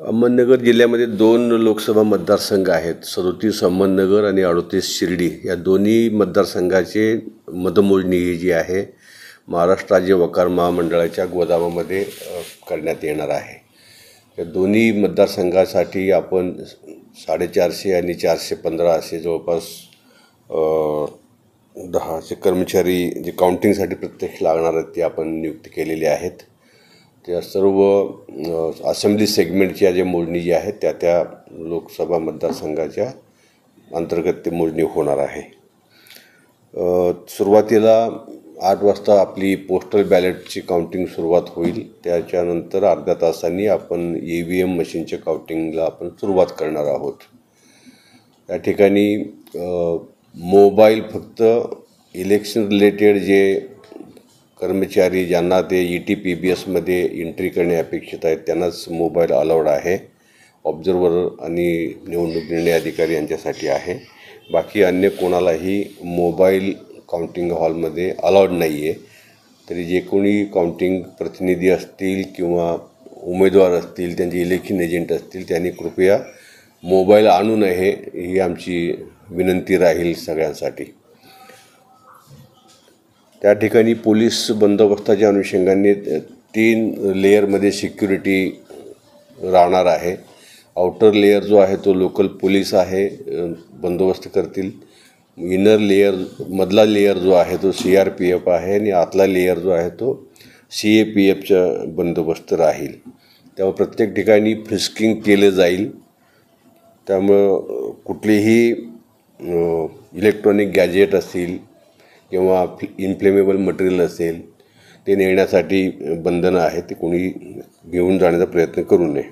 अहमदनगर जिल्ह्यामध्ये 2 लोकसभा मतदारसंघ आहेत. 37 अहमदनगर आणि 38 शिर्डी. या दोन्ही मतदारसंघाचे मतमोजणी ही जी आहे महाराष्ट्र राज्य वकार महामंडळाच्या गोदामामध्ये करण्यात येणार आहे. या दोन्ही मतदारसंघासाठी आपण 450 आणि 415 असे जवळपास 10 कर्मचारी जे काउंटिंगसाठी प्रत्यक्ष लागणार आहेत ते आपण नियुक्त केलेले आहेत. त्या सर्व असेंब्ली सेगमेंटच्या जे मोजणी जी आहे त्या लोकसभा मतदारसंघाच्या अंतर्गत ते मोजणी होणार आहे. सुरुवातीला 8 वाजता आपली पोस्टल बॅलेटची काउंटिंग सुरुवात होईल. त्याच्यानंतर अर्ध्या तासांनी आपण EVM मशीनच्या काउंटिंगला आपण सुरुवात करणार आहोत. या ठिकाणी मोबाईल फक्त इलेक्शन रिलेटेड जे कर्मचारी ज्यांना ते ETPBSमध्ये एंट्री करणे अपेक्षित आहेत त्यांनाच मोबाईल अलाउड आहे. ऑब्झर्वर आणि निवडणूक निर्णय अधिकारी यांच्यासाठी आहे. बाकी अन्य कोणालाही मोबाईल काउंटिंग हॉलमध्ये अलाउड नाही आहे. तरी जे कोणी काउंटिंग प्रतिनिधी असतील किंवा उमेदवार असतील, त्यांचे इलेक्शन एजंट असतील, त्यांनी कृपया मोबाईल आणू नये ही आमची विनंती राहील सगळ्यांसाठी. त्या ठिकाणी पोलीस बंदोबस्ताच्या अनुषंगाने 3 लेअरमध्ये सिक्युरिटी राहणार आहे. आउटर लेअर जो आहे तो लोकल पोलीस आहे, बंदोबस्त करतील. इनर लेअर मधला लेअर जो आहे तो CRPF आहे आणि आतला लेअर जो आहे तो CAPFचा बंदोबस्त राहील. त्यामुळे प्रत्येक ठिकाणी फ्रिस्किंग केलं जाईल. त्यामुळं कुठलीही इलेक्ट्रॉनिक गॅजेट असेल किंवा इन्फ्लेमेबल मटेरियल असेल ते नेण्यासाठी बंधनं आहे. ते कोणी घेऊन जाण्याचा प्रयत्न करू नये.